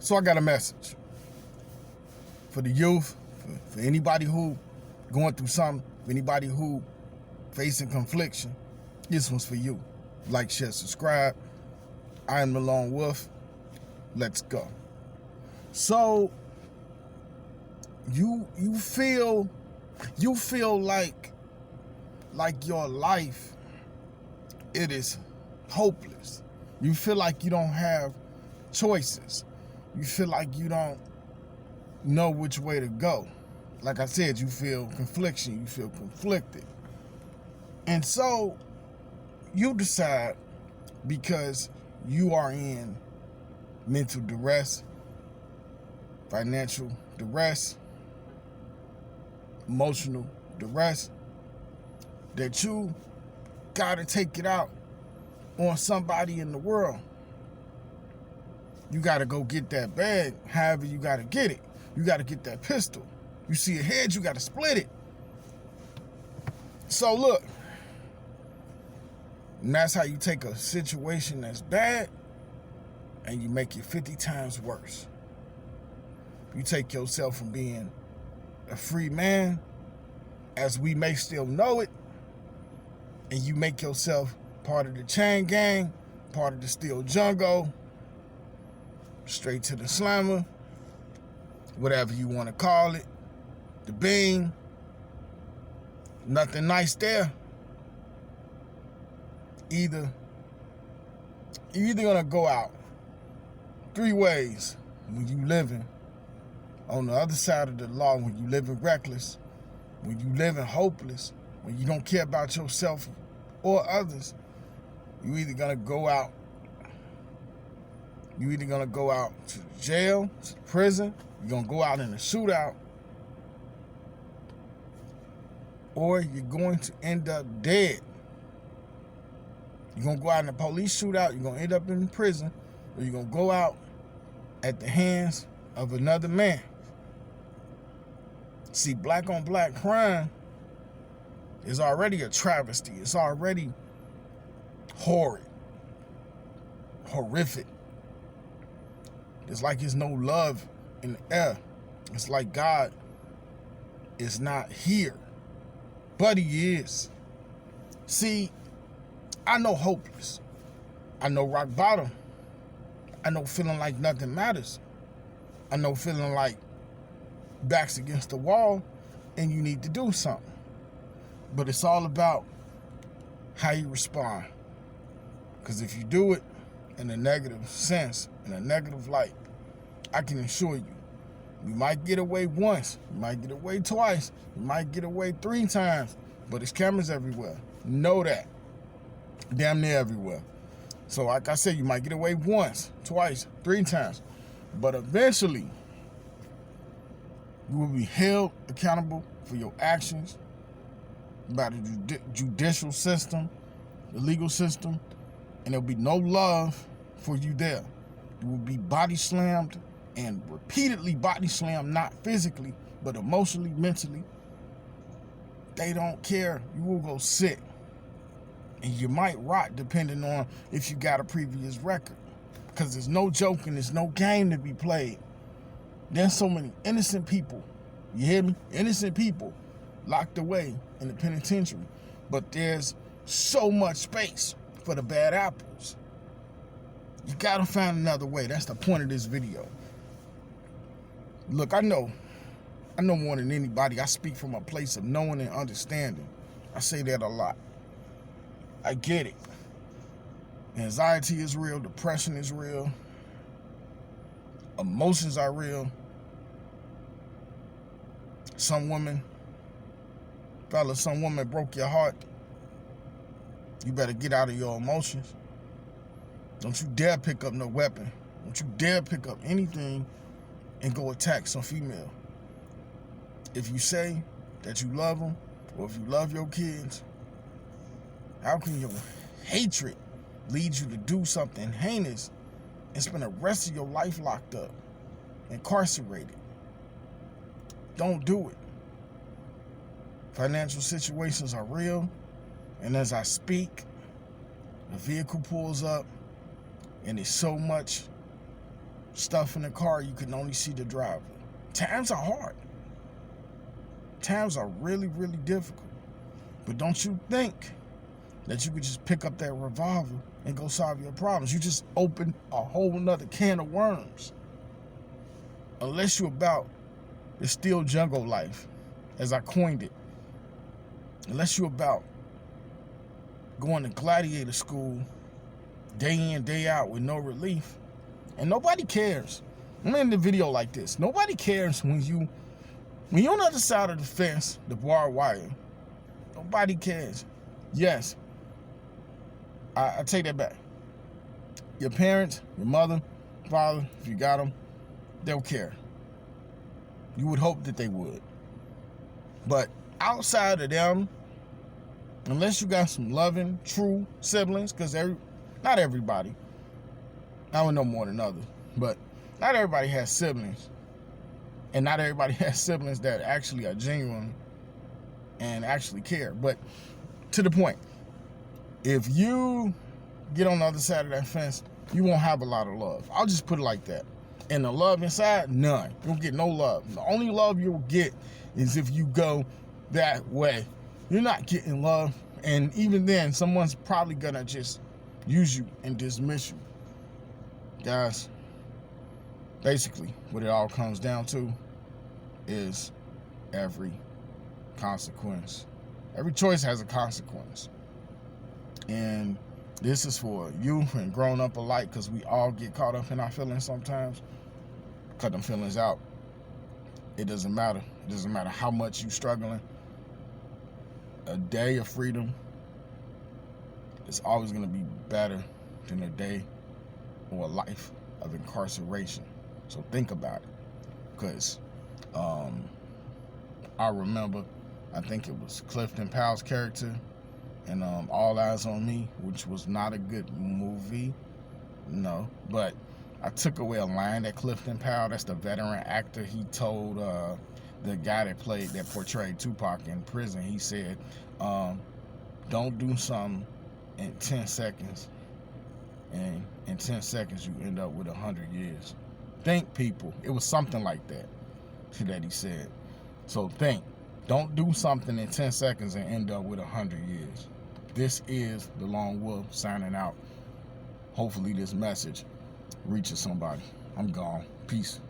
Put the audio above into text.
So I got a message for the youth, for anybody who going through something, for anybody who facing confliction. This one's for you. Like, share, subscribe. I am the Lone Wolf. Let's go. So you feel like your life, it is hopeless. You feel like you don't have choices. You feel like you don't know which way to go. Like I said, you feel confliction, you feel conflicted. And so you decide, because you are in mental duress, financial duress, emotional duress, that you gotta take it out on somebody in the world. You gotta go get that bag, however you gotta get it. You gotta get that pistol. You see a head, you gotta split it. So look, and that's how you take a situation that's bad and you make it 50 times worse. You take yourself from being a free man, as we may still know it, and you make yourself part of the chain gang, part of the steel jungle, straight to the slammer, whatever you want to call it, the bean. Nothing nice there. You're either gonna go out 3 ways when you living on the other side of the law, when you living reckless, when you living hopeless, when you don't care about yourself or others. You either gonna go out to jail, to prison, you're gonna go out in a shootout, or you're going to end up dead. You're going to go out in a police shootout, you're going to end up in prison, or you're going to go out at the hands of another man. See, black on black crime is already a travesty. It's already horrid, horrific. It's like there's no love in the air. It's like God is not here, but he is. See, I know hopeless. I know rock bottom. I know feeling like nothing matters. I know feeling like back's against the wall and you need to do something. But it's all about how you respond. Because if you do it in a negative sense, in a negative light, I can assure you, you might get away once, you might get away twice, you might get away 3 times, but there's cameras everywhere. Know that. Damn near everywhere. So like I said, you might get away once, twice, 3 times, but eventually you will be held accountable for your actions by the judicial system, the legal system, and there'll be no love for you there. You will be body slammed and repeatedly body slammed, not physically, but emotionally, mentally. They don't care. You will go sick. And you might rot depending on if you got a previous record. Because there's no joking, there's no game to be played. There's so many innocent people, you hear me? Innocent people locked away in the penitentiary. But there's so much space for the bad apples. You gotta find another way. That's the point of this video. Look, I know more than anybody. I speak from a place of knowing and understanding. I say that a lot. I get it. Anxiety is real. Depression is real. Emotions are real. Some woman broke your heart. You better get out of your emotions. Don't you dare pick up no weapon. Don't you dare pick up anything and go attack some female. If you say that you love them, or if you love your kids, how can your hatred lead you to do something heinous and spend the rest of your life locked up, incarcerated? Don't do it. Financial situations are real, and as I speak, a vehicle pulls up, and there's so much stuff in the car, you can only see the driver. Times are hard. Times are really, really difficult. But don't you think that you could just pick up that revolver and go solve your problems? You just open a whole nother can of worms. Unless you're about the still jungle life, as I coined it. Unless you're about going to gladiator school day in, day out with no relief. And nobody cares. I'm in the video like this. Nobody cares when you're on the other side of the fence, the barbed wire. Nobody cares. Yes, I take that back. Your parents, your mother, father, if you got them, they'll care. You would hope that they would. But outside of them, unless you got some loving, true siblings, because not everybody, I don't know more than others, but not everybody has siblings. And not everybody has siblings that actually are genuine and actually care. But to the point, if you get on the other side of that fence, you won't have a lot of love. I'll just put it like that. And the love inside, none. You'll get no love. The only love you'll get is if you go that way. You're not getting love. And even then, someone's probably gonna just use you and dismiss you. Guys, basically, what it all comes down to is every consequence. Every choice has a consequence. And this is for youth and grown up alike, because we all get caught up in our feelings sometimes. Cut them feelings out. It doesn't matter. It doesn't matter how much you're struggling. A day of freedom is always going to be better than a day or a life of incarceration. So think about it. Because I remember, I think it was Clifton Powell's character in All Eyes on Me, which was not a good movie, no, but I took away a line that Clifton Powell, that's the veteran actor, he told the guy that portrayed Tupac in prison. He said, don't do something in 10 seconds, and in 10 seconds you end up with 100 years. Think, people. It was something like that he said. So think. Don't do something in 10 seconds and end up with 100 years. This is the Lone Wolf signing out. Hopefully this message reaches somebody. I'm gone. Peace.